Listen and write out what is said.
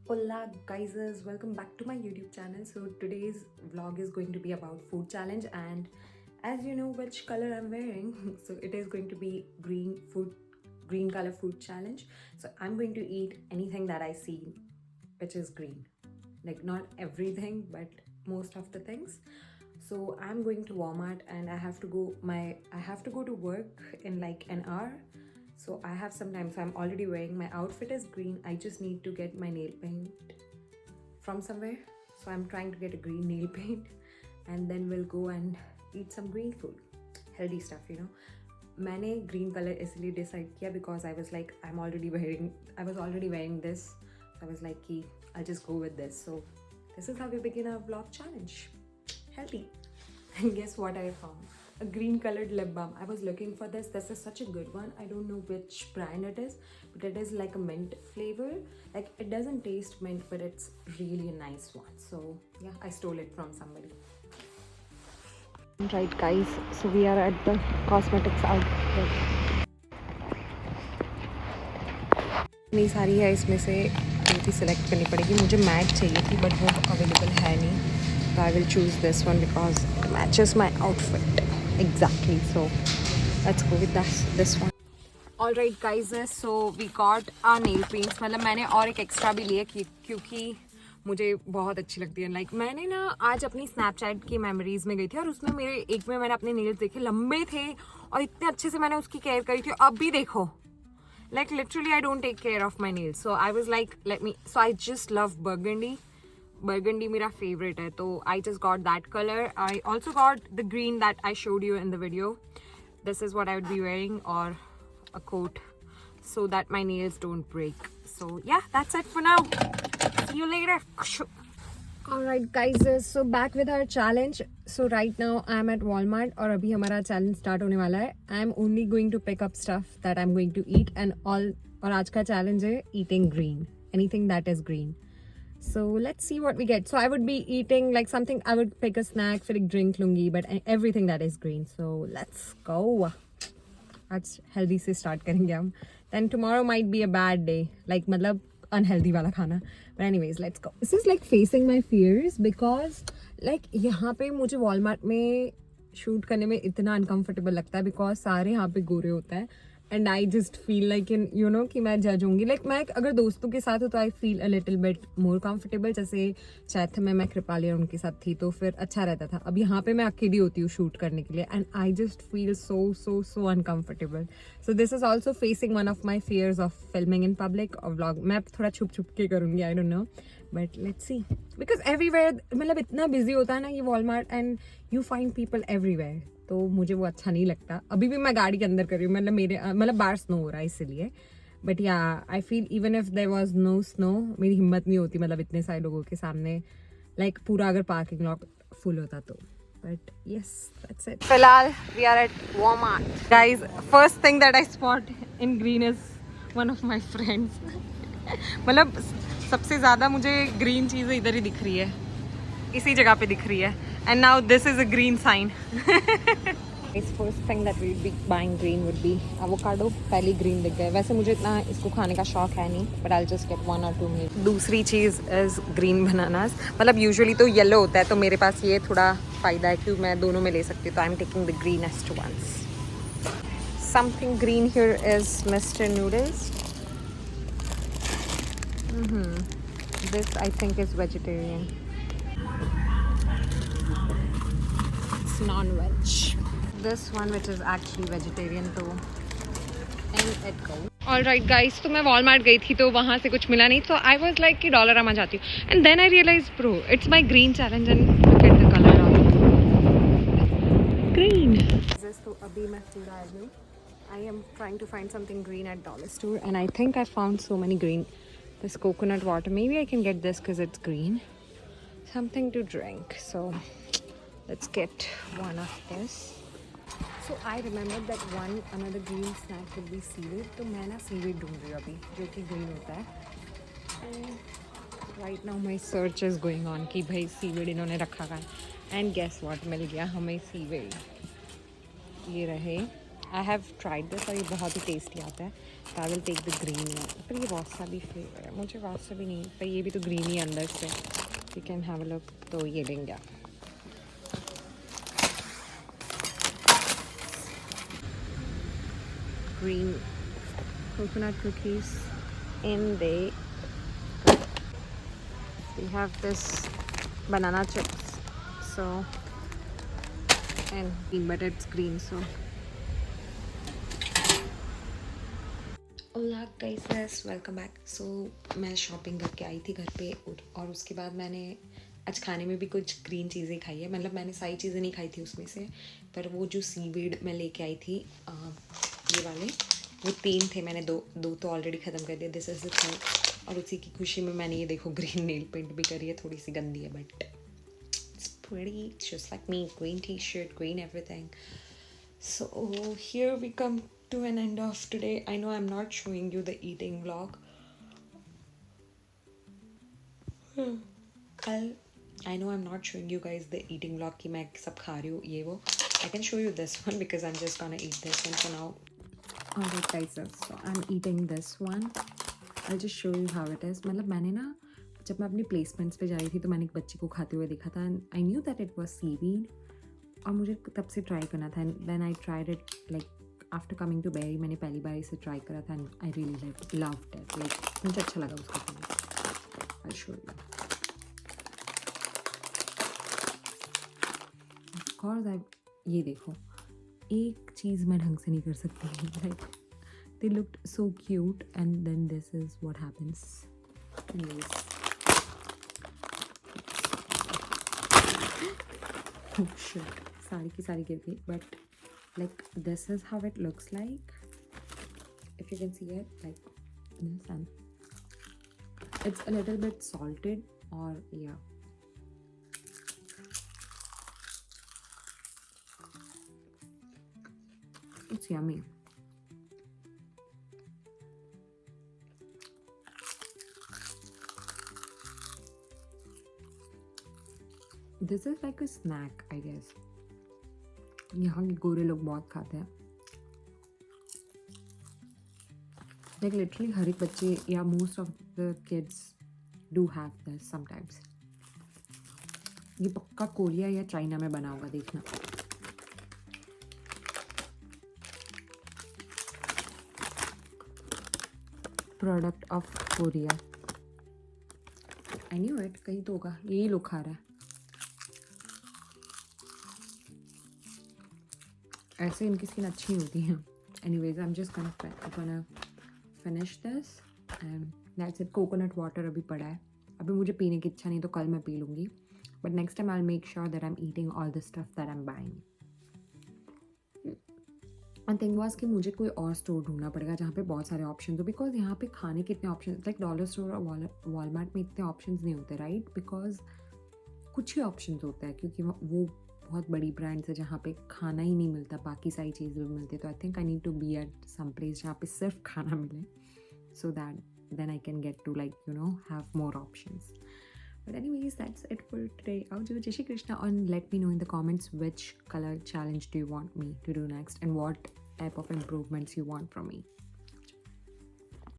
Hola guys, welcome back to my YouTube channel. So today's vlog is going to be about food challenge, and as you know which color I'm wearing, so it is going to be green color food challenge. So I'm going to eat anything that I see which is green. Like not everything, but most of the things. So I'm going to Walmart and I have to go to work in like an hour. So I have some time. So I'm already wearing my outfit is green. I just need to get my nail paint from somewhere. So I'm trying to get a green nail paint and then we'll go and eat some green food. Healthy stuff, you know. मैंने green color इसलिए decide किया because I was already wearing this. So I was like कि I'll just go with this. So this is how we begin our vlog challenge. Healthy. And guess what I found? A green colored lip balm. I was looking for this. This is such a good one. I don't know which brand it is, but it is like a mint flavor. Like it doesn't taste mint, but it's really a nice one. So yeah, I stole it from somebody. Right guys, so we are at the cosmetics outlet. इतनी सारी है, इसमें से एक ही select करनी पड़ेगी. मुझे mat चाहिए थी बट वो अवेलेबल है नहीं. So I will choose this one because it matches my outfit exactly. So let's go with this one. Alright guys, so we got our nail paints. मतलब मैंने और एक एक्स्ट्रा भी लिए क्योंकि मुझे बहुत अच्छी लगती है. लाइक मैंने ना आज अपनी स्नैपचैट की मेमोरीज में गई थी और उसमें मेरे एक में मैंने अपने नेल्स देखे, लंबे थे और इतने अच्छे से मैंने उसकी केयर करी थी. अब भी देखो, like literally I don't take care of my nails. So I was like, so I just love burgundy मेरा favorite है, तो I just got that color. I also got the green that I showed you in the video. This is what I would be wearing, or a coat, so that my nails don't break. So yeah, that's it for now. See you later. Alright guys, so back with our challenge. So right now I'm at Walmart और अभी हमारा challenge start होने वाला है. I'm only going to pick up stuff that I'm going to eat and all. और आज का challenge है eating green, anything that is green. So let's see what we get. So I would be eating like something, I would pick a snack, फिर एक drink लूँगी, but everything that is green. So let's go. आज healthy से start करेंगे हम. Then tomorrow might be a bad day. Like मतलब unhealthy वाला खाना. But anyways, let's go. This is like facing my fears because like यहाँ पे मुझे Walmart में शूट करने में इतना uncomfortable लगता है because सारे यहाँ पे गोरे होते हैं. And I just feel like in you know कि मैं जज होंगी. लाइक मैं अगर दोस्तों के साथ हो तो I feel a little bit more comfortable. जैसे चैथ में मैं कृपाली और उनके साथ थी तो फिर अच्छा रहता था. अब यहाँ पे मैं अकेली होती हूँ शूट करने के लिए and I just feel so uncomfortable. So this is also facing one of my fears of filming in public और व्लॉग. मैं थोड़ा छुप के करूँगी, I don't know, but let's see. Because everywhere मतलब इतना बिजी होता है ना ये Walmart and you find people everywhere, तो मुझे वो अच्छा नहीं लगता. अभी भी मैं गाड़ी के अंदर कर रही हूँ, मतलब बाहर स्नो हो रहा है इसलिए. But yeah I feel even if there was no snow, मेरी हिम्मत नहीं होती मतलब इतने सारे लोगों के सामने, लाइक पूरा अगर पार्किंग लॉट फुल होता तो. But yes, that's it. फिलहाल we are at Walmart. Guys, first thing that I spot in green is one of my friends. मतलब सबसे ज़्यादा मुझे ग्रीन चीज़ें इधर ही दिख रही है, इसी जगह पे दिख रही है. And now this is a green sign. This first thing that we would be buying green would be avocado. पहली green दिख गए. वैसे मुझे इतना इसको खाने का शौक है नहीं, but I'll just get 1 or 2 maybe. दूसरी चीज़ is green bananas. मतलब usually तो yellow होता है, तो मेरे पास ये थोड़ा फ़ायदा है कि मैं दोनों में ले सकती हूँ. तो I'm taking the greenest ones. Something green here is Mr. Noodles. This I think is vegetarian. Non-veg. This one which is actually vegetarian, तो and it goes. Alright guys, तो मैं Walmart गई थी तो वहाँ से कुछ मिला नहीं, तो I was like कि Dollarama जाती हूँ. And then I realized, bro, it's my green challenge and look at the color of green. तो अभी मैं food आई हूँ. I am trying to find something green at dollar store and I think I found so many green. This coconut water, maybe I can get this because it's green. Something to drink. So let's get one of this. So I remembered that another green snack would be seaweed. तो मैं ना seaweed ढूंढ रही हूँ अभी, जो कि green होता है. And right now my search is going on कि भाई seaweed इन्होंने रखा है. And guess what, मिल गया हमें seaweed. ये रहे. आई हैव ट्राइड दिस और ये बहुत ही टेस्टी आता है. तो I will take the green one. पर ये वासाबी फ्लेवर है, मुझे वासाबी नहीं, पर ये भी तो ग्रीन ही अंदर से. You can have a look. तो ये लेंगे. Green coconut cookies in the. We have this banana chips. So and but it's green, so. ओला गाइस, वेलकम बैक. सो मैं शॉपिंग करके आई थी घर पे और उसके बाद मैंने आज खाने में भी कुछ ग्रीन चीज़ें खाई है. मतलब मैंने सारी चीज़ें नहीं खाई थी उसमें से, पर वो जो सीवीड मैं लेके आई थी ये वाले, वो 3 थे. मैंने दो तो ऑलरेडी ख़त्म कर दिया. This is the third. और उसी की खुशी में मैंने ये देखो ग्रीन नेल पेंट भी करी है. थोड़ी सी गंदी है but it's pretty, just like me. Green tea shirt, green everything. So here we come to an end of today. I know I'm not showing you the eating vlog. I know I'm not showing you guys the eating vlog कि मैं सब खा रही हूँ ये वो. I can show you this one because I'm just gonna eat this one for now. Alright guys, so I'm eating this one. I'll just show you how it is. मतलब मैंने ना जब मैं अपनी प्लेसमेंट्स पे जा रही थी तो मैंने एक बच्चे को खाते हुए देखा था. I knew that it was seaweed. और मुझे तब से ट्राई करना था. And then I tried it like after coming to Barrie. मैंने पहली बार इसे ट्राई करा था and I really loved it. Like मुझे अच्छा लगा उसका taste. I show you. Of course I, ये देखो एक चीज़ मैं ढंग से नहीं कर सकती. Like they looked so cute and then this is what happens. Anyways, oh shit, सारी की सारी गिर गई. But like this is how it looks like. If you can see it like this and it's a little bit salted. और yeah it's yummy. This is like a snack I guess. यहाँ के गोरे लोग बहुत खाते हैं. Like literally हर एक बच्चे या most of the kids do have this sometimes. ये पक्का कोरिया या चाइना में बना होगा, देखना. Product of Korea. I knew it. कहीं तो होगा, यही लोग खा रहा है. ऐसे इनकी स्किन अच्छी होती है. Anyways, I am just gonna finish this and that's it. Coconut water अभी पड़ा है. अभी मुझे पीने की इच्छा नहीं तो कल मैं पी लूँगी. But next time I will make sure that I am eating all the stuff that I am buying. And thing was कि मुझे कोई और स्टोर ढूंढना पड़ेगा जहाँ पे बहुत सारे ऑप्शन हो. बिकॉज यहाँ पे खाने के इतने ऑप्शन, लाइक डॉलर स्टोर और वॉलमार्ट में इतने ऑप्शन नहीं होते, राइट. बिकॉज कुछ ही ऑप्शन होता है क्योंकि वो बहुत बड़ी ब्रांड्स है जहाँ पे खाना ही नहीं मिलता, बाकी सारी चीज़ें भी मिलती है. तो I think I need to be at some place जहाँ पे सिर्फ खाना मिले, so that then I can get to, like, you know, have more options. But anyways, that's it for today. Jai Shri Krishna, and let me know in the comments which color challenge do you want me to do next and what type of improvements you want from me.